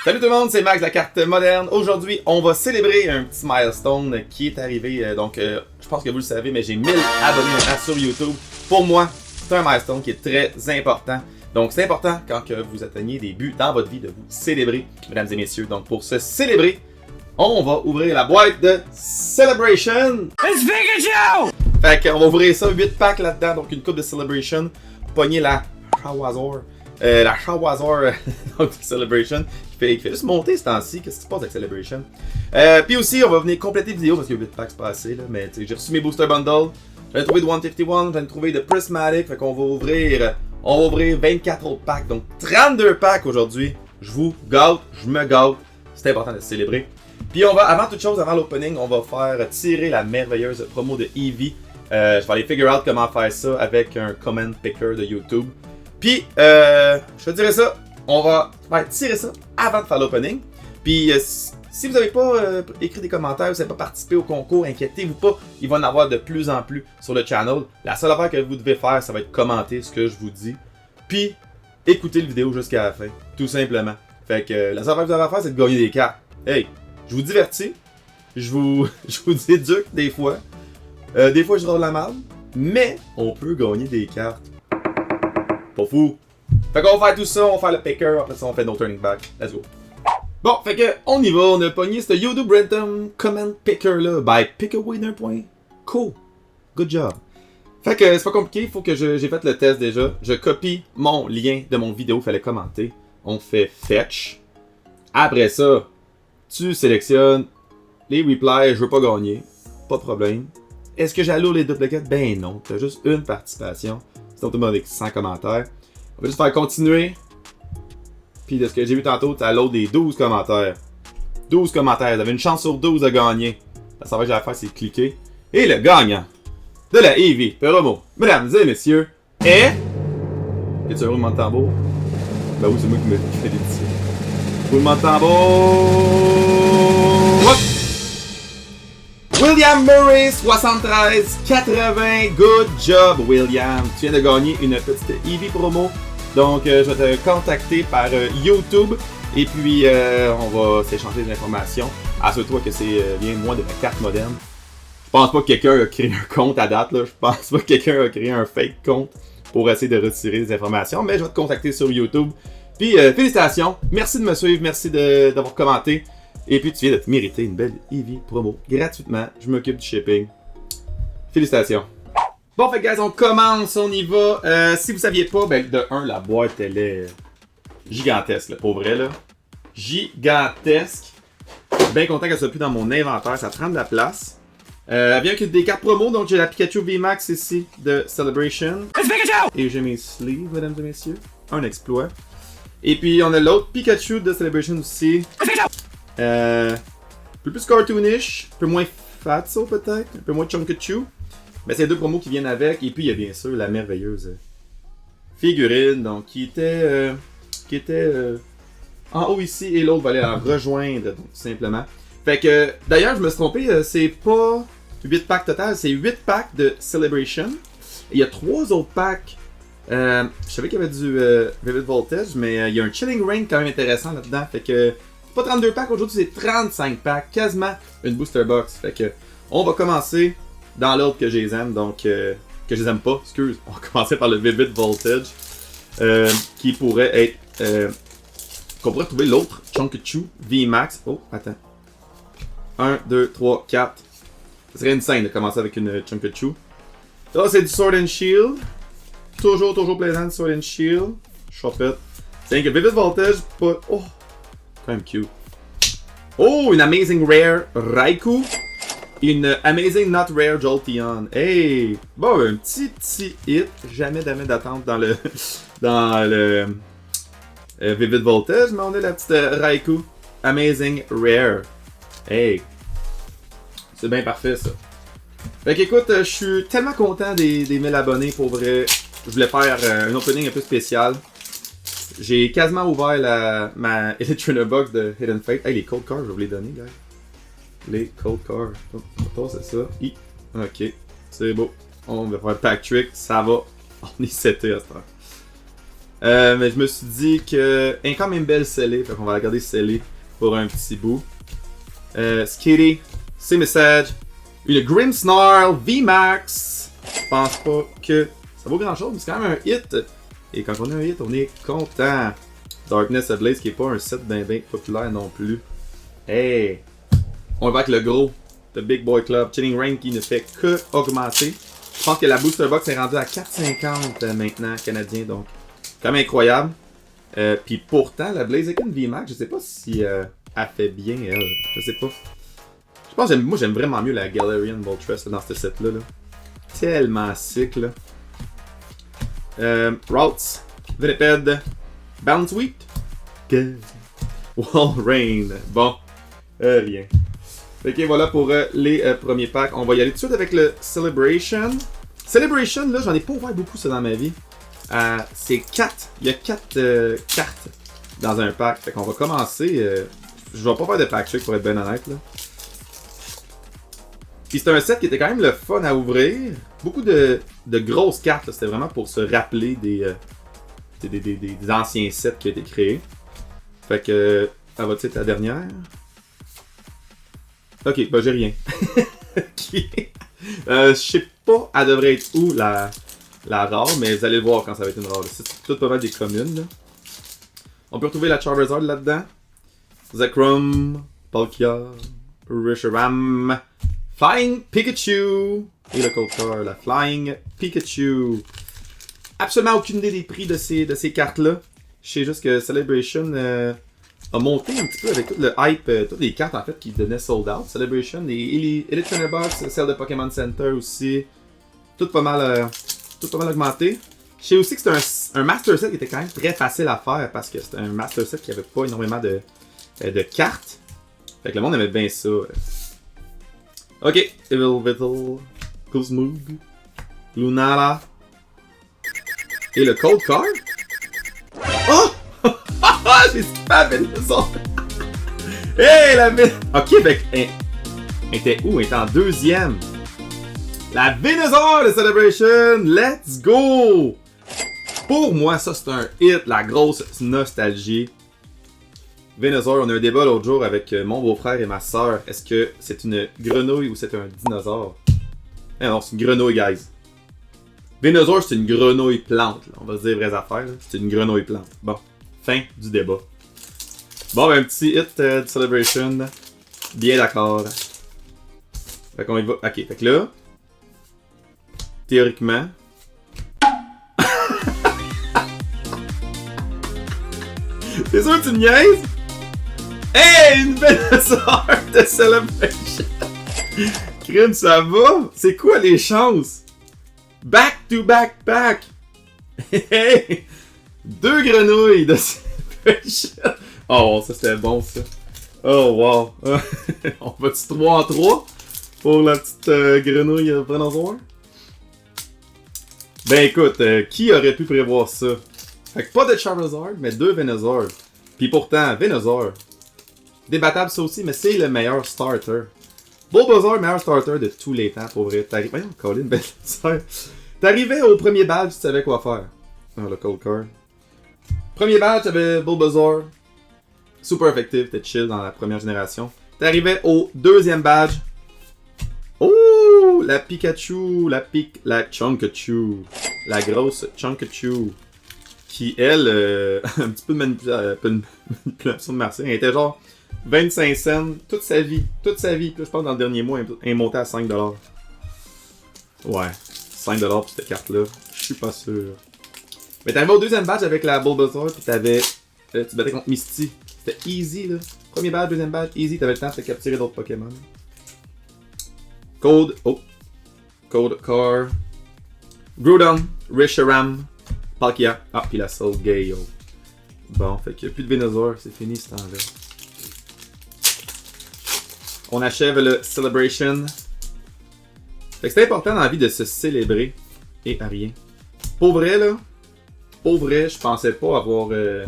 Salut tout le monde, c'est Max de la carte moderne. Aujourd'hui, on va célébrer un petit milestone qui est arrivé. Je pense que vous le savez, mais j'ai 1000 abonnés maintenant sur YouTube. Pour moi, c'est un milestone qui est très important. Donc, c'est important quand que vous atteignez des buts dans votre vie de vous célébrer, mesdames et messieurs. Donc, pour se célébrer, on va ouvrir la boîte de Celebration. It's Pikachu! Fait qu'on va ouvrir ça, 8 packs là-dedans, donc une coupe de Celebration. Pogner la Shawazor. La Shawazor donc Celebration qui fait juste monter ce temps-ci. Qu'est-ce qui se passe avec Celebration? Puis aussi, on va venir compléter la vidéo parce que 8 packs c'est pas assez, là, mais j'ai reçu mes booster bundles. J'en ai trouvé de 151, j'en ai trouvé de Prismatic. Fait qu'on va ouvrir 24 autres packs. Donc 32 packs aujourd'hui. Je vous gâte, je me gâte. C'est important de célébrer. Puis on va, avant toute chose, avant l'opening, on va faire tirer la merveilleuse promo de Eevee. Je vais aller figure out comment faire ça avec un comment picker de YouTube. Puis, je te dirais ça, on va tirer ça avant de faire l'opening. Puis, si vous n'avez pas écrit des commentaires, vous n'avez pas participé au concours, inquiétez-vous pas, il va en avoir de plus en plus sur le channel. La seule affaire que vous devez faire, ça va être commenter ce que je vous dis. Puis, écouter la vidéo jusqu'à la fin, tout simplement. Fait que la seule affaire que vous avez à faire, c'est de gagner des cartes. Hey, je vous divertis, je vous éduque des fois. Des fois, je rends la merde, mais on peut gagner des cartes. Pas fou. Fait qu'on va faire tout ça, on va faire le picker, après ça on fait no turning back. Let's go. Bon, fait que on y va, on a pogné ce YouTube Random Comment Picker là, by pickaway1. Cool. Good job. Fait que c'est pas compliqué, il faut que j'ai fait le test déjà. Je copie mon lien de mon vidéo, fallait commenter. On fait fetch. Après ça, tu sélectionnes les replies, je veux pas gagner. Pas de problème. Est-ce que j'alloue les duplicates? Ben non, t'as juste une participation. C'est automatique avec 100 commentaires. On va juste faire continuer. Puis de ce que j'ai vu tantôt, tu as l'autre des 12 commentaires. 12 commentaires, vous avez une chance sur 12 de gagner. La seule chose que j'ai à faire, c'est cliquer. Et le gagnant de la Eevee promo, mesdames et messieurs, est... Y a-tu un roulement de tambour? Ben oui, c'est moi qui fais l'édition. Roulement de tambour! Hop! William Murray, 73-80. Good job, William. Tu viens de gagner une petite Eevee promo. Donc, je vais te contacter par YouTube. Et puis, on va s'échanger des informations. Assure-toi que c'est bien moi de ma carte moderne. Je pense pas que quelqu'un a créé un compte à date. Là. Je pense pas que quelqu'un a créé un fake compte pour essayer de retirer des informations. Mais je vais te contacter sur YouTube. Puis, félicitations. Merci de me suivre. Merci d'avoir commenté. Et puis tu viens de te mériter une belle Eevee promo gratuitement. Je m'occupe du shipping. Félicitations. Bon, fait guys, on commence, on y va. Si vous saviez pas, ben de 1, la boîte elle est gigantesque, là, pour vrai là. Gigantesque. Bien content qu'elle soit plus dans mon inventaire, ça prend de la place. Elle vient avec des cartes promo, donc j'ai la Pikachu VMAX ici de Celebration. Et j'ai mes sleeves, mesdames et messieurs. Un exploit. Et puis on a l'autre Pikachu de Celebration aussi. Un peu plus cartoonish, un peu moins fatso peut-être, un peu moins Chunkachu. Mais c'est deux promos qui viennent avec. Et puis il y a bien sûr la merveilleuse figurine donc, qui était en haut ici et l'autre va aller la rejoindre donc, simplement. Fait que d'ailleurs je me suis trompé, c'est pas 8 packs total, c'est 8 packs de Celebration. Et il y a 3 autres packs. Je savais qu'il y avait du Vivid Voltage, mais il y a un Chilling Rain quand même intéressant là-dedans. Fait que pas 32 packs aujourd'hui, c'est 35 packs, quasiment une booster box. Fait que on va commencer dans l'ordre que je les aime, donc que je les aime pas, excuse. On va commencer par le Vivid Voltage, qui pourrait être, qu'on pourrait trouver l'autre Chunkachu VMAX. Oh, attends. 1, 2, 3, 4. Ça serait insane de commencer avec une Chunkachu. Ça c'est du Sword and Shield. Toujours plaisant, Sword and Shield. Chopette. C'est que Vivid Voltage, pas... Oh! Quand même cute. Oh, une Amazing Rare Raikou. Une Amazing Not Rare Jolteon. Hey! Bon, un petit hit. Jamais d'attente dans le Vivid Voltage, mais on a la petite Raikou. Amazing Rare. Hey! C'est bien parfait ça. Fait qu'écoute, je suis tellement content des 1000 abonnés pour vrai. Je voulais faire un opening un peu spécial. J'ai quasiment ouvert ma Elytra Box de Hidden Fate. Hey, les Code Cards, je vais vous les donner, guys. Les Code Cards. Oh, c'est ça. Ok, c'est beau. On va faire Pack Trick, ça va. On est seté à ce temps. Mais je me suis dit que quand même belle scellée, fait qu'on va la garder scellée pour un petit bout. Skitty, c'est message. Une Grimmsnarl VMAX. Je pense pas que ça vaut grand chose, mais c'est quand même un hit. Et quand on a un hit, on est content. Darkness Ablaze qui est pas un set ben populaire non plus. Hey! On va avec le gros. The Big Boy Club. Chilling Rain qui ne fait que augmenter. Je pense que la Booster Box est rendue à 4,50 maintenant canadien, donc quand même incroyable. Puis pourtant, la Blaziken VMAX, je sais pas si elle fait bien, elle. Je sais pas. Je pense que moi j'aime vraiment mieux la Galarian Moltres dans ce set-là. Là. Tellement sick, là. Routes, Venipede, Bounce Wheat, Walrein. Bon, rien. Ok, voilà pour les premiers packs. On va y aller tout de suite avec le Celebration. Celebration, là, j'en ai pas ouvert beaucoup ça dans ma vie. C'est 4. Il y a 4 cartes dans un pack. Fait qu'on va commencer. Je vais pas faire de pack check pour être bien honnête, là. Puis c'est un set qui était quand même le fun à ouvrir. Beaucoup de grosses cartes. C'était vraiment pour se rappeler des anciens sets qui ont été créés. Fait que, elle va être la dernière. Ok, bah j'ai rien. Okay. Je sais pas, elle devrait être où la rare, mais vous allez le voir quand ça va être une rare. C'est tout pas mal des communes. Là. On peut retrouver la Charizard là-dedans. Zekrom, Palkia, Reshiram, Flying Pikachu et le Cold Car, la Flying Pikachu. Absolument aucune idée des prix de ces cartes-là. Je sais juste que Celebration a monté un petit peu avec tout le hype, toutes les cartes en fait qui donnaient sold out. Celebration, les Elite Trainer Box, celle de Pokémon Center aussi. Tout pas mal augmenté. Je sais aussi que c'était un Master Set qui était quand même très facile à faire parce que c'était un Master Set qui avait pas énormément de cartes. Fait que le monde aimait bien ça. Ok, Evil Vittle, Cosmoog, Lunala et le Cold Card. Oh! J'ai skippé la Venusaur! Hey, la Venusaur! Ok, fait elle était où? Elle était en deuxième. La Venusaur de Celebration! Let's go! Pour moi, ça c'est un hit, la grosse nostalgie. Venusaur, on a eu un débat l'autre jour avec mon beau-frère et ma soeur. Est-ce que c'est une grenouille ou c'est un dinosaure? Eh non, c'est une grenouille, guys. Venusaur, c'est une grenouille plante. Là. On va se dire vraies affaires. C'est une grenouille plante. Bon, fin du débat. Bon, ben, un petit hit de Celebration. Bien d'accord. Fait qu'on y va. Ok, fait que là, théoriquement. T'es sûr que tu me niaises? Hey, une Venusaur de Celebration! Crime, ça va? C'est quoi les chances? Back to back back! Hey! 2 grenouilles de Celebration! Oh, ça c'était bon ça! Oh wow! On va-tu 3 en 3 pour la petite grenouille Venusaur? Ben écoute, qui aurait pu prévoir ça? Fait que pas de Charizard, mais 2 Venusaur. Pis pourtant, Venusaur, débattable ça aussi, mais c'est le meilleur starter. Bulbasaur, meilleur starter de tous les temps, pour vrai. Voyons, Colin, Venusaur. T'arrivais au premier badge, tu savais quoi faire. Oh, le Cold Card. Premier badge, t'avais Bulbasaur. Super effectif, t'es chill dans la première génération. T'arrivais au deuxième badge. Oh, la Pikachu, la Chunkachu. La grosse Chunkachu. Qui, elle, un petit peu de manipulation de marché. Elle était genre 25 cents toute sa vie. Toute sa vie. Puis là, je pense dans le dernier mois, elle est montée à 5$. Ouais, 5$ pour cette carte-là. Je suis pas sûr. Mais t'arrivais au deuxième badge avec la Bulbasaur, puis t'avais. Tu battais contre Misty. C'était easy, là. Premier badge, deuxième badge, easy. T'avais le temps de te capturer d'autres Pokémon. Code. Oh. Code Car. Groudon. Reshiram. Palkia. Ah, puis la Soul Gale. Bon, fait qu'il n'y a plus de Venusaur, c'est fini ce temps-là. On achève le Celebration. Fait que c'est important dans la vie de se célébrer et à rien. Pour vrai, là, je pensais pas avoir. Je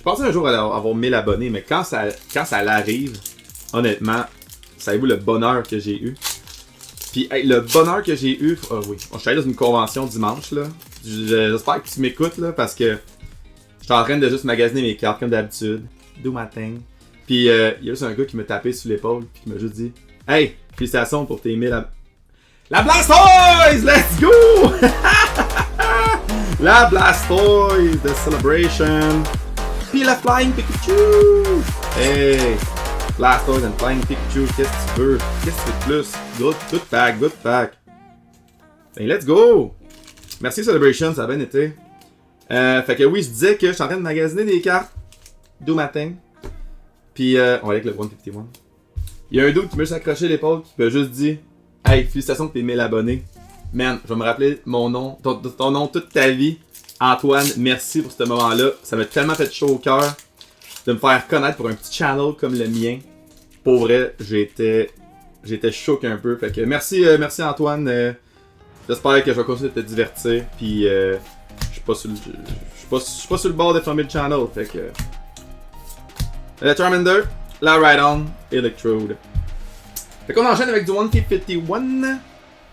pensais un jour avoir 1000 abonnés, mais quand ça l'arrive, honnêtement, savez-vous le bonheur que j'ai eu? Puis hey, le bonheur que j'ai eu, oh oui, je suis allé dans une convention dimanche là. J'espère que tu m'écoutes là parce que J'étais en train de juste magasiner mes cartes comme d'habitude. Do my thing. Puis il y a juste un gars qui m'a tapé sur l'épaule puis qui m'a juste dit Hey, félicitations pour tes 1000 La Blastoise! Let's go! La Blastoise de Celebration. Puis la Flying Pikachu! Hey! Blastoise and Flying Pikachu, qu'est-ce que tu veux? Qu'est-ce que tu veux de plus? Good pack, good pack. Ben, let's go! Merci Celebration, ça a bien été. Fait que oui, je disais que je suis en train de magasiner des cartes. Do matin. Puis, on va aller avec le 151. Il y a un dude qui me s'accrocher l'épaule qui m'a juste dit Hey, félicitations pour tes 1000 abonnés. Man, je vais me rappeler mon nom, ton nom toute ta vie. Antoine, merci pour ce moment-là. Ça m'a tellement fait chaud au cœur de me faire connaître pour un petit channel comme le mien. Pour vrai, j'étais choqué un peu. Fait que merci Antoine. J'espère que je vais continuer de te divertir. Puis, je suis pas sur le bord de fermer le channel. Fait que. La Charmander, la Rhydon, Electrode. Fait qu'on enchaîne avec du 151.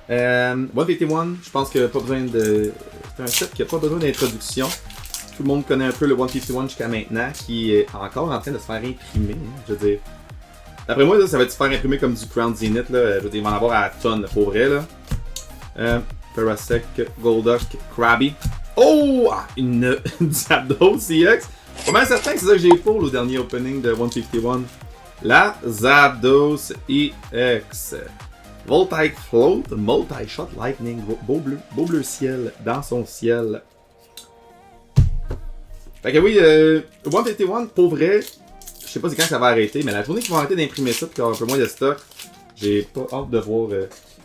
151, je pense que pas besoin de. C'est un set qui a pas besoin d'introduction. Tout le monde connaît un peu le 151 jusqu'à maintenant, qui est encore en train de se faire imprimer. Je veux dire. D'après moi, là, ça va se faire imprimer comme du Crown Zenith. Là. Je veux dire, il va en avoir à la tonne, pour vrai. Là. Parasect, Golduck, Krabby. Oh! Une Zapdos CX. Pas mal certain que c'est ça que j'ai pour le dernier opening de 151. La Zapdos EX. Voltaic Float, Multi-Shot Lightning, beau bleu ciel dans son ciel. Fait que oui, 151, pour vrai, je sais pas c'est quand ça va arrêter, mais la journée qu'ils vont arrêter d'imprimer ça, puis qu'il y aura un peu moins de stock, j'ai pas hâte de voir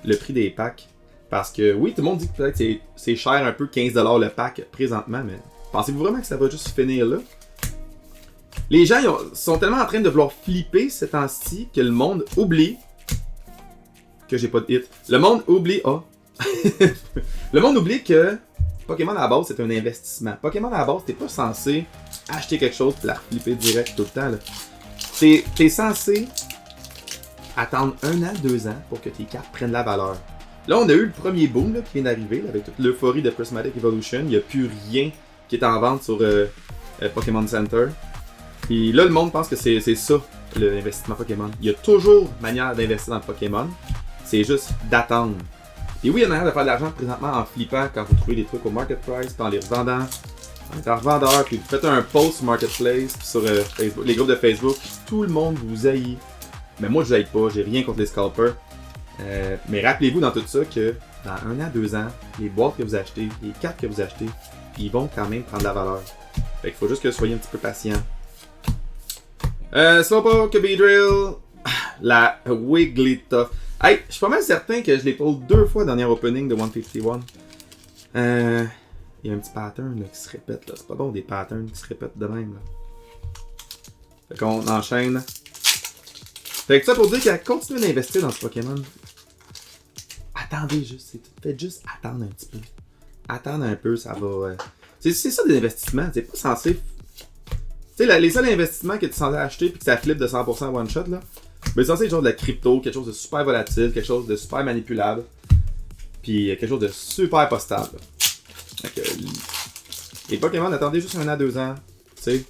le prix des packs. Parce que oui, tout le monde dit que peut-être c'est cher un peu, 15$ le pack présentement, mais pensez-vous vraiment que ça va juste finir là? Les gens sont tellement en train de vouloir flipper ces temps-ci que le monde oublie que j'ai pas de hit. Le monde oublie... Oh! Le monde oublie que Pokémon à la base, c'est un investissement. Pokémon à la base, t'es pas censé acheter quelque chose et la flipper direct tout le temps. T'es censé attendre 1 an, 2 ans pour que tes cartes prennent la valeur. Là, on a eu le premier boom là, qui vient d'arriver, avec toute l'euphorie de Prismatic Evolution. Il n'y a plus rien qui est en vente sur Pokémon Center. Puis là, le monde pense que c'est ça, l'investissement Pokémon. Il y a toujours manière d'investir dans le Pokémon. C'est juste d'attendre. Et oui, il y a une manière de faire de l'argent présentement en flippant quand vous trouvez des trucs au Market Price, puis en les revendant. En étant revendeur, puis vous faites un post sur Marketplace, puis sur Facebook, les groupes de Facebook. Tout le monde vous haït. Mais moi, je vous haïs pas, j'ai rien contre les scalpers. Mais rappelez-vous dans tout ça que dans 1 an, 2 ans, les boîtes que vous achetez, les cartes que vous achetez, ils vont quand même prendre de la valeur. Fait qu'il faut juste que vous soyez un petit peu patient. Slowpoke, Beedrill, la Wigglytuff. Hey, je suis pas mal certain que je l'ai pull 2 fois dans le dernier opening de 151. Il y a un petit pattern là, qui se répète là. C'est pas bon des patterns qui se répètent de même là. Fait qu'on enchaîne. Fait que ça pour dire qu'à continuer d'investir dans ce Pokémon. Attendez juste, faites juste attendre un petit peu. Attendre un peu, ça va. C'est ça des investissements, c'est pas censé. Tu sais, les seuls investissements que tu es censé acheter et que ça flippe de 100% one shot là, mais c'est censé être genre de la crypto, quelque chose de super volatile, quelque chose de super manipulable, puis quelque chose de super pas stable. Donc, les Pokémon, attendez juste 1 an, 2 ans. Tu sais,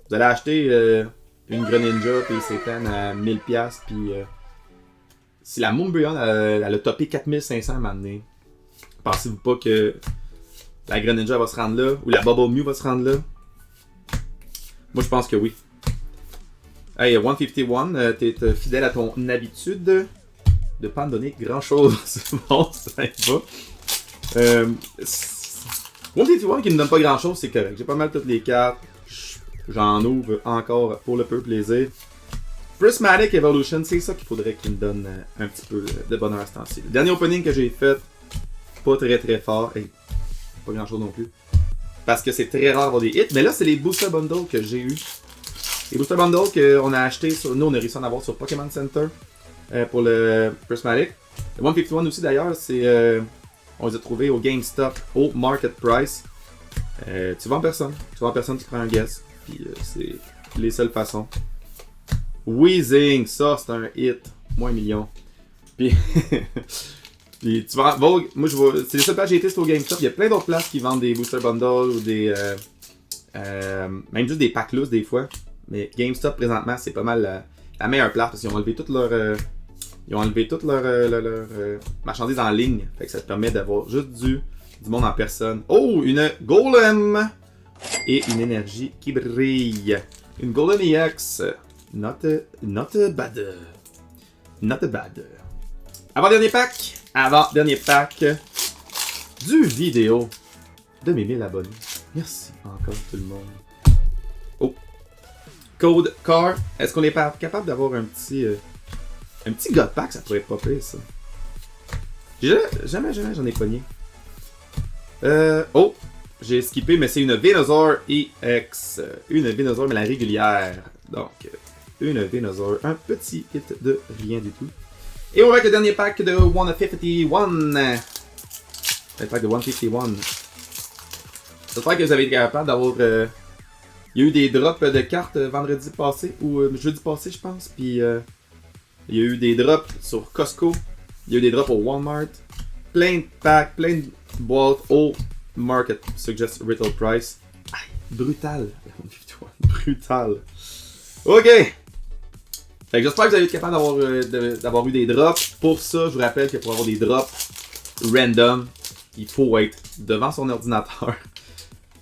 vous allez acheter une Greninja puis s'éteindre à 1000$, puis si la Moonbreon elle a topé 4500 à un moment donné, pensez-vous pas que la Greninja va se rendre là, ou la Bubble Mew va se rendre là? Moi je pense que oui. Hey, 151, t'es fidèle à ton habitude de pas me donner grand chose. Bon, ça va. 151 qui me donne pas grand chose, c'est correct. J'ai pas mal toutes les cartes. J'en ouvre encore pour le peu plaisir. Prismatic Evolution, c'est ça qu'il faudrait qu'il me donne un petit peu de bonheur à ce temps-ci. Le dernier opening que j'ai fait, pas très très fort. Hey, pas grand chose non plus. Parce que c'est très rare d'avoir des hits. Mais là, c'est les Booster Bundles que j'ai eu. Les Booster Bundles qu'on a acheté sur. Nous, on a réussi à en avoir sur Pokémon Center pour le Prismatic. Le 151 aussi d'ailleurs, c'est. On les a trouvés au GameStop, au Market Price. Tu vas en personne. Tu vas en personne, tu prends un guess. Puis c'est les seules façons. Weezing, ça c'est un hit. Moins 1 million. Puis. Puis tu vas. Moi je vois. C'est les seules places que j'ai été sur au GameStop. Il y a plein d'autres places qui vendent des Booster Bundles ou des Même juste des packs loose des fois. Mais GameStop présentement, c'est pas mal la meilleure place parce qu'ils ont enlevé toute leur. Ils ont enlevé toute leur marchandise en ligne. Fait que ça te permet d'avoir juste du monde en personne. Oh, une Golem! Et une énergie qui brille. Une Golden EX. Not bad. Not bad. Avant-dernier pack. Du vidéo de mes 1000 abonnés. Merci encore tout le monde. Oh. Code Car. Est-ce qu'on est pas capable d'avoir un petit God Pack? Ça pourrait être pas pire, ça. Jamais j'en ai pogné. Oh. J'ai skippé, mais c'est une Venusaur EX. Une Venusaur, mais la régulière. Donc, une Venusaur. Un petit hit de rien du tout. Et on va avec le dernier pack de 151. Le pack de 151. J'espère que vous avez été capable d'avoir... Il y a eu des drops de cartes vendredi passé, ou jeudi passé, je pense. Puis, il y a eu des drops sur Costco. Il y a eu des drops au Walmart. Plein de packs, plein de boîtes au Market Suggest Retail Price. Aïe, brutal. Brutal. Ok. Fait que j'espère que vous avez été capable d'avoir eu des drops. Pour ça, je vous rappelle que pour avoir des drops random, il faut être devant son ordinateur.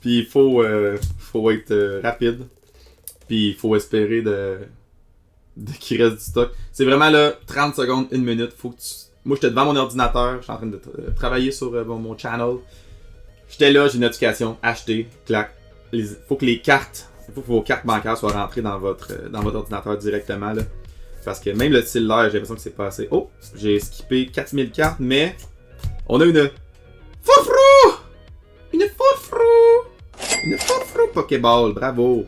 Puis il faut être rapide. Puis il faut espérer qu'il reste du stock. C'est vraiment là, 30 secondes, 1 minute. Moi, j'étais devant mon ordinateur. Je suis en train de travailler sur mon channel. J'étais là, j'ai une notification, acheter, clac. Faut que vos cartes bancaires soient rentrées dans votre ordinateur directement, là. Parce que même le cellulaire, j'ai l'impression que c'est pas assez. Oh, j'ai skippé 4000 cartes, mais on a une Fourfrou! Une Fourfrou Pokéball, bravo!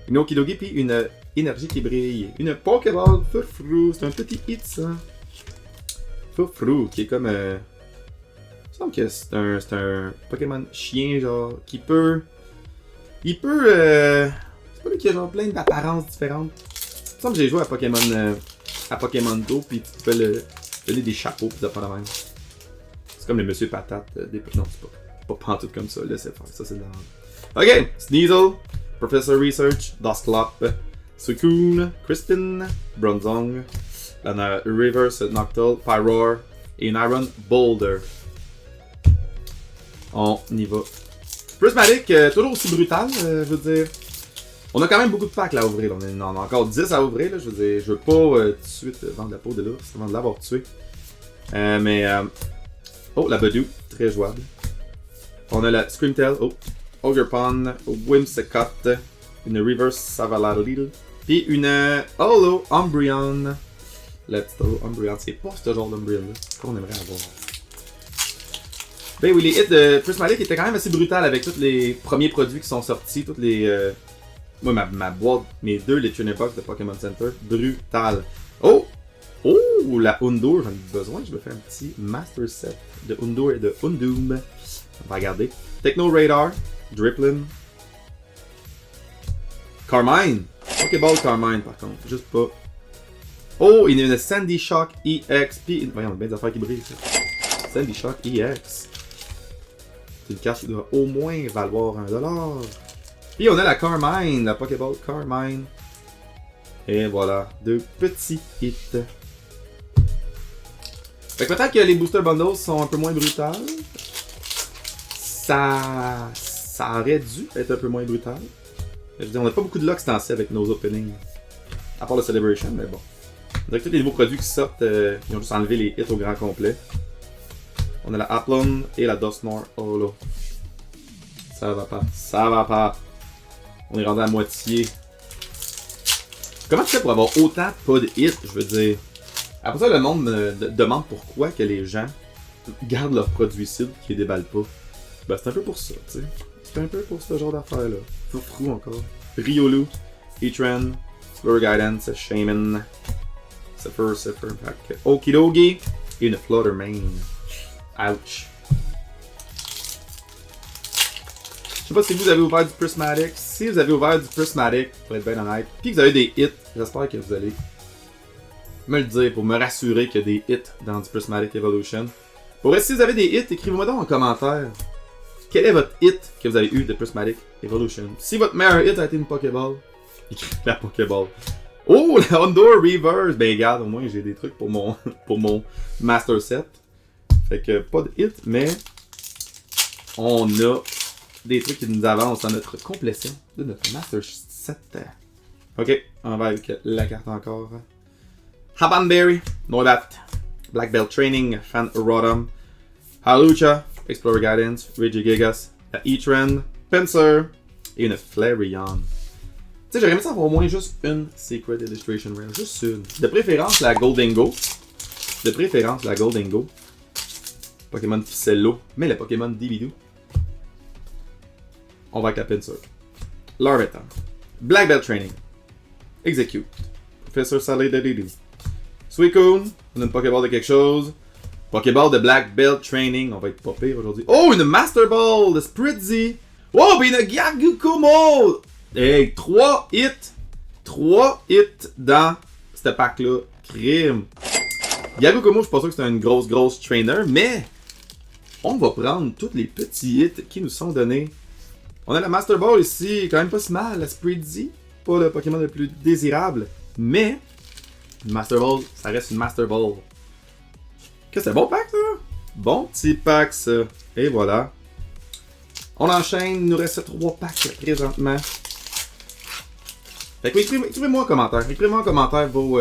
Une Okidogi, puis une énergie qui brille. Une Pokéball Fourfrou, c'est un petit hit, ça. Fourfrou, qui est comme... Il me semble que c'est un Pokémon chien, genre, qui peut... C'est pas lui qui a genre plein d'apparences différentes. Il me semble que j'ai joué à Pokémon Go, puis tu peux le donner des chapeaux, pis ça pas la même. C'est comme le Monsieur Patate. Non, c'est pas pantoute comme ça, laissez faire, ça c'est de la... Ok, Sneasel, Professor Research, Dusclops, Suicune, Crispin, Bronzong, la Reverse Noctowl, Pyroar, et une Iron Boulder. On y va. Prismatic, toujours aussi brutal, je veux dire. On a quand même beaucoup de packs là à ouvrir. On a encore 10 à ouvrir. Là, je veux dire, je veux pas tout de suite vendre la peau de l'ours avant de l'avoir tué. Oh, la Badoo, très jouable. On a la Screamtail, oh, Ogerpon, Whimsicott, une Reverse Savalaloodle, puis une Holo Umbreon. La petite Holo Umbreon, c'est pas ce genre d'Umbreon là qu'on aimerait avoir. Ben oui, les hits de Prismatic étaient quand même assez brutales avec tous les premiers produits qui sont sortis, toutes les... Moi, ma boîte, mes 2 Litrine Box de Pokémon Center, brutal. Oh! Oh, la Undour, j'en ai besoin, je vais faire un petit Master Set de Undour et de Undoom. On va regarder. Techno Radar, Dripplin, Carmine. Pokéball Carmine par contre, juste pas. Oh, il y a une Sandy Shock EX, puis... Voyons, bien des affaires qui brillent, ça. Sandy Shock EX. C'est une carte qui doit au moins valoir $1. Puis on a la Carmine, la Pokéball Carmine. Et voilà, 2 petits hits. Fait que peut-être que les Booster Bundles sont un peu moins brutales. Ça aurait dû être un peu moins brutal. Je veux dire, on n'a pas beaucoup de luck ce temps-ci avec nos openings. À part le Celebration, mais bon. On dirait que tous les nouveaux produits qui sortent, ils ont juste enlevé les hits au grand complet. On a la Applon et la Dusknoir Holo. Ça va pas. Ça va pas. On est rendu à moitié. Comment tu fais pour avoir autant pas de hits, je veux dire? Après ça, le monde me demande pourquoi que les gens gardent leurs produits cibles qui les déballent pas. Ben, c'est un peu pour ça, tu sais. C'est un peu pour ce genre d'affaires-là. Fourfrou encore. Riolu, Heatran, Slur Guidance, Shaman, Sepher Pack, Okidogi et une Fluttermane. Ouch. Je sais pas si vous avez ouvert du Prismatic. Si vous avez ouvert du Prismatic, pour être bien honnête, puis que vous avez des hits, j'espère que vous allez me le dire pour me rassurer qu'il y a des hits dans du Prismatic Evolution. Pour vrai, si vous avez des hits, écrivez-moi donc en commentaire Quel est votre hit que vous avez eu de Prismatic Evolution? Si votre meilleur hit a été une Pokéball, écrivez la Pokéball. Oh, la Houndour Reverse! Ben regarde, au moins j'ai des trucs pour mon, pour mon Master Set. Fait que pas de hit, mais on a des trucs qui nous avancent dans notre complétion de notre Master Set. Ok, on va avec la carte encore. Habanberry, Noibat, Black Belt Training, Fan Rotom, Halucha, Explorer Guidance, Regigigas, la E-Trend, Pinsir et une Flareon. Tu sais, j'aurais aimé ça avoir au moins juste une Secret Illustration Rare, juste une. De préférence la Goldingo. De préférence la Goldingo. Pokémon Picello, mais le Pokémon Dividou. On va avec la Pinsir. Larvitar, Black Belt Training, Execute, Professor Salidadidou, Suicune, on a une Pokéball de quelque chose. Pokéball de Black Belt Training, on va être pas pire aujourd'hui. Oh, une Master Ball de Spritzy. Oh, puis une Gagukumo. Hey, 3 hits. 3 hits dans ce pack-là. Crime. Gagukumo, je suis pas sûr que c'est une grosse trainer, mais on va prendre tous les petits hits qui nous sont donnés. On a la Master Ball ici, quand même pas si mal. La Spritzy, pas le Pokémon le plus désirable, mais une Master Ball, ça reste une Master Ball. Que c'est un bon pack, ça? Bon petit pack, ça. Et voilà. On enchaîne, il nous reste 3 packs présentement. Fait que écrivez-moi en commentaire. Écrivez-moi en commentaire vos...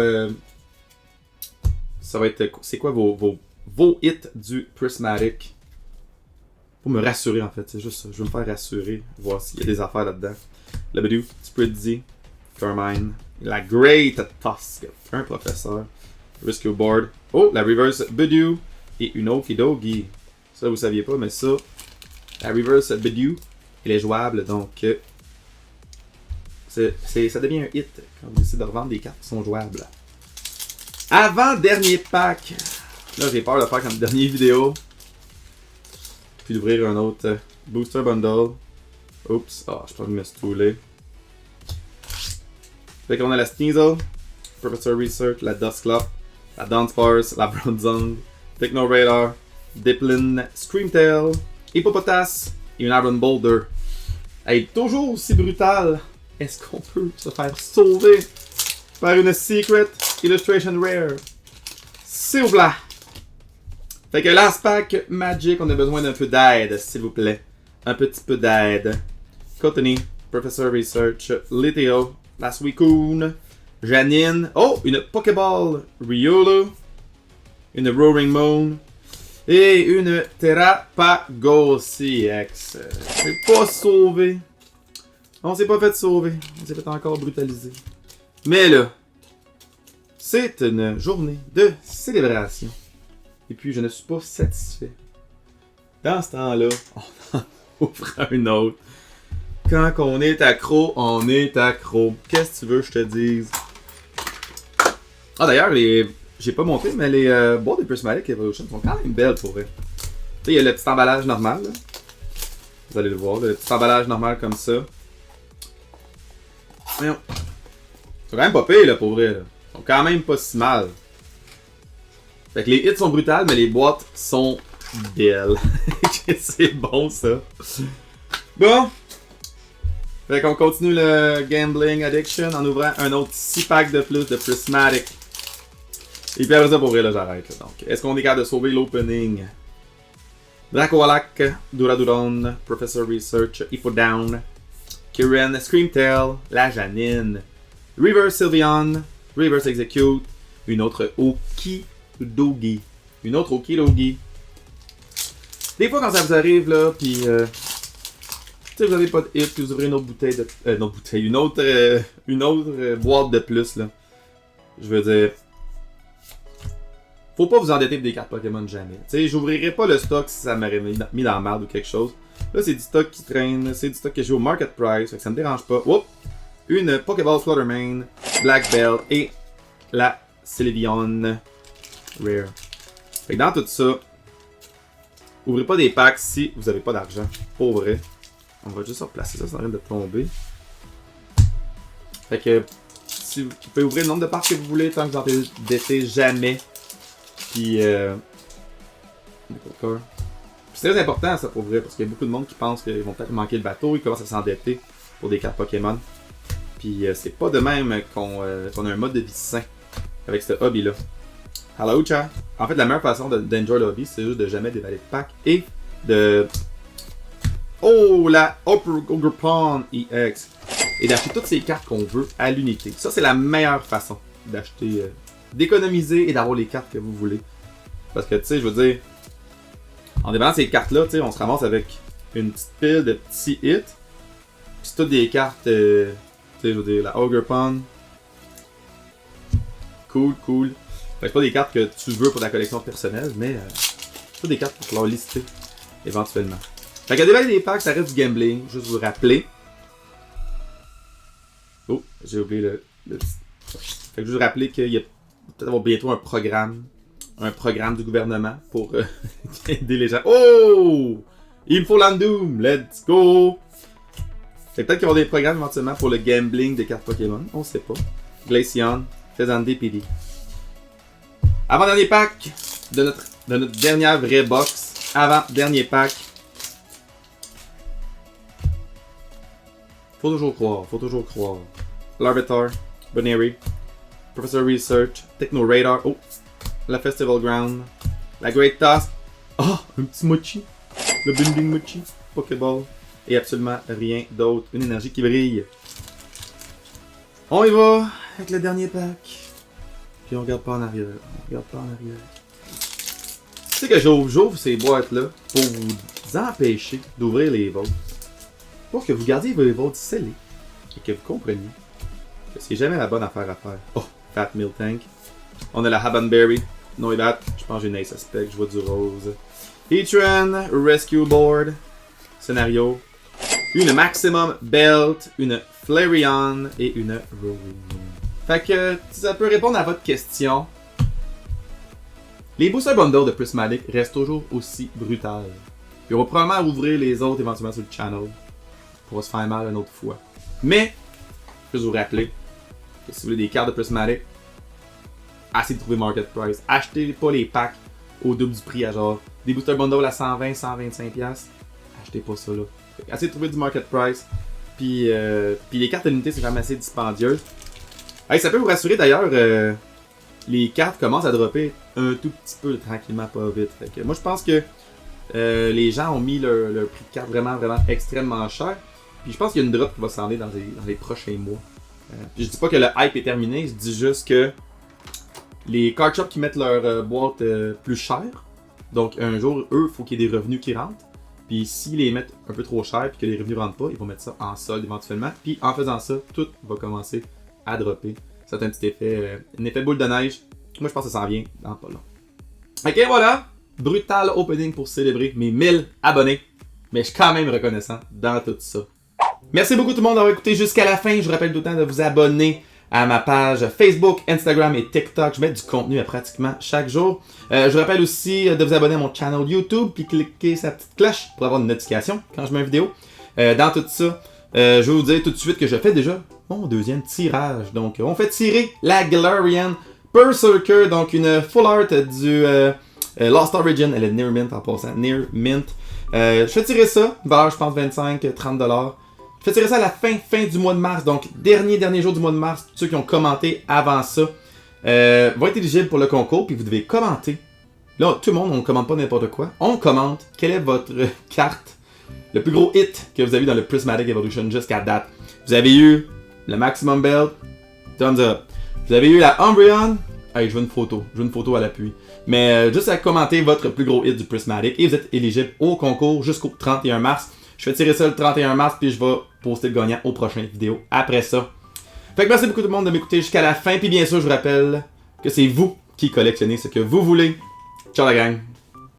ça va être... C'est quoi vos hits du Prismatic? Pour me rassurer, en fait. C'est juste ça. Je veux me faire rassurer. Voir s'il y a des affaires là-dedans. Le Bidou, Spritzy, Carmine, la Great Tusk, un professeur, Rescue Board. Oh, la Reverse Bidou et une Okidogi. Ça, vous saviez pas, mais ça, la Reverse Bidou, elle est jouable, donc ça devient un hit quand vous décidez de revendre des cartes qui sont jouables. Avant-dernier pack. Là, j'ai peur de faire comme dernière vidéo. Puis d'ouvrir un autre Booster Bundle. Oups, ah, je pense que je me suis troulé. Fait qu'on a la Sneasel, Professor Research, la Dusclops, la Dunsparce, la Bronzong, Techno Radar, Diplin, Screamtail, Hippopotas et une Iron Boulder. Elle est toujours aussi brutale. Est-ce qu'on peut se faire sauver par une Secret Illustration Rare? S'il vous plaît. Fait que last pack Magic, on a besoin d'un peu d'aide, s'il vous plaît. Un petit peu d'aide. Cottony, Professor Research, Liteo, la Suicune, Janine. Oh, une Pokéball Riolu, une Roaring Moon et une Terrapago CX. C'est pas sauvé. On s'est pas fait sauver. On s'est fait encore brutaliser. Mais là, c'est une journée de célébration. Et puis, je ne suis pas satisfait. Dans ce temps-là, on en ouvre un autre. Quand on est accro, on est accro. Qu'est-ce que tu veux que je te dise? Ah, d'ailleurs, j'ai pas montré, mais les boîtes de Prismatic Evolution sont quand même belles pour vrai. Tu sais, il y a le petit emballage normal, là. Vous allez le voir, le petit emballage normal comme ça. Voyons. C'est quand même pas pire, là, pour vrai, là. Ils sont quand même pas si mal. Fait que les hits sont brutales, mais les boîtes sont belles. C'est bon, ça. Bon. Fait qu'on continue le Gambling Addiction en ouvrant un autre 6 packs de plus de Prismatic. Et puis après ça, pour vrai, là, j'arrête. Là. Donc, est-ce qu'on est capable de sauver l'opening? Dracowalak, Duraduron, Professor Research, Ifo-Down, Kiren, Screamtail, la Janine, Reverse Sylveon, Reverse Execute, une autre Okidogi. Une autre Okidogi. Des fois, quand ça vous arrive, là, pis tu sais, vous avez pas de hit, puis vous ouvrez une autre bouteille de. Une autre boîte de plus, là. Je veux dire. Faut pas vous endetter pour des cartes Pokémon jamais. Tu sais, j'ouvrirai pas le stock si ça m'aurait mis dans la merde ou quelque chose. Là, c'est du stock qui traîne, c'est du stock que j'ai au market price, fait que ça me dérange pas. Oups! Une Pokéball Fluttermane, Black Belt et la Sylveon Rare. Fait que dans tout ça, ouvrez pas des packs si vous avez pas d'argent. Pour vrai. On va juste replacer ça, ça arrête de tomber. Fait que si vous pouvez ouvrir le nombre de packs que vous voulez tant que vous n'endettez jamais. Puis C'est très important ça pour vrai, parce qu'il y a beaucoup de monde qui pense qu'ils vont peut-être manquer le bateau, ils commencent à s'endetter pour des cartes Pokémon. Puis c'est pas de même qu'on a un mode de vie sain avec ce hobby-là. Hello chat! En fait, la meilleure façon d'enjoy le hobby, c'est juste de jamais dévaler de pack et de... Oh, la Ogre Pond EX! Et d'acheter toutes ces cartes qu'on veut à l'unité. Ça, c'est la meilleure façon d'acheter, d'économiser et d'avoir les cartes que vous voulez. Parce que, tu sais, je veux dire, en dévalant ces cartes-là, tu sais, on se ramasse avec une petite pile de petits hits. Puis c'est toutes des cartes, tu sais, je veux dire, la Ogre Pond. Cool. Fait que c'est pas des cartes que tu veux pour ta collection personnelle, mais c'est pas des cartes pour pouvoir lister éventuellement. Fait que dévaler des packs, ça reste du gambling, juste vous rappeler. Oh, j'ai oublié le petit. Fait que je vous rappeler qu'il y a peut-être bientôt un programme du gouvernement pour aider les gens. Oh! Infolandum, let's go! Fait que peut-être qu'il y aura des programmes éventuellement pour le gambling des cartes Pokémon, on sait pas. Glaceon, Fezande PD. Avant-dernier pack de notre dernière vraie box. Avant-dernier pack. Faut toujours croire. Larvitar, Bonary, Professor Research, Techno Radar, oh, la Festival Ground, la Great Toss, oh, un petit mochi, le Binding Mochi, Pokéball, et absolument rien d'autre, une énergie qui brille. On y va avec le dernier pack, puis on regarde pas en arrière, Tu sais que j'ouvre ces boîtes-là pour vous empêcher d'ouvrir les vôtres. Pour que vous gardiez vos vôtres scellés et que vous compreniez que c'est jamais la bonne affaire à faire. Oh, Fat Meal Tank. On a la Habanberry, Noibat, je pense que j'ai une Ace Aspect, je vois du rose. Heatran, Rescue Board, Scénario, une Maximum Belt, une Flareon et une Rowing. Fait que ça peut répondre à votre question. Les Booster Bundles de Prismatic restent toujours aussi brutales. Puis on va probablement ouvrir les autres éventuellement sur le channel. Pour se faire mal une autre fois. Mais, je vais vous rappeler que si vous voulez des cartes de Prismatic, essayez de trouver Market Price. Achetez pas les packs au double du prix à genre des Booster Bundles à 120, 125$. Achetez pas ça là. Essayez de trouver du Market Price. Puis les cartes à l'unité, c'est quand même assez dispendieux. Hey, ça peut vous rassurer d'ailleurs, les cartes commencent à dropper un tout petit peu tranquillement, pas vite. Fait que moi je pense que les gens ont mis leur prix de carte vraiment extrêmement cher. Puis je pense qu'il y a une drop qui va s'en aller dans les prochains mois. Puis je dis pas que le hype est terminé, je dis juste que les card shops qui mettent leur boîte plus chère, donc un jour, eux, il faut qu'il y ait des revenus qui rentrent. Puis s'ils les mettent un peu trop cher puis que les revenus rentrent pas, ils vont mettre ça en solde éventuellement. Puis en faisant ça, tout va commencer à dropper. C'est un petit effet, un effet boule de neige. Moi je pense que ça s'en vient dans pas long. Ok, voilà! Brutal opening pour célébrer mes 1000 abonnés. Mais je suis quand même reconnaissant dans tout ça. Merci beaucoup tout le monde d'avoir écouté jusqu'à la fin. Je vous rappelle tout le temps de vous abonner à ma page Facebook, Instagram et TikTok. Je mets du contenu pratiquement chaque jour. Je vous rappelle aussi de vous abonner à mon channel YouTube puis cliquer sa petite cloche pour avoir une notification quand je mets une vidéo. Dans tout ça, je vais vous dire tout de suite que je fais déjà mon deuxième tirage. Donc, on fait tirer la Galarian Berserker, donc une full art du Lost Origin. Elle est Near Mint en passant. Near Mint. Je fais tirer ça vers, je pense, 25-30$. Je fais tirer ça à la fin du mois de mars. Donc, dernier jour du mois de mars. Ceux qui ont commenté avant ça vont être éligibles pour le concours. Puis vous devez commenter. Là, tout le monde, on ne commente pas n'importe quoi. On commente quelle est votre carte, le plus gros hit que vous avez eu dans le Prismatic Evolution jusqu'à date. Vous avez eu le Maximum Belt, thumbs up. Vous avez eu la Umbreon. Hey, je veux une photo à l'appui. Mais juste à commenter votre plus gros hit du Prismatic et vous êtes éligible au concours jusqu'au 31 mars. Je vais tirer ça le 31 mars puis je vais poster le gagnant aux prochaines vidéos après ça. Fait que merci beaucoup tout le monde de m'écouter jusqu'à la fin. Puis bien sûr, je vous rappelle que c'est vous qui collectionnez ce que vous voulez. Ciao la gang!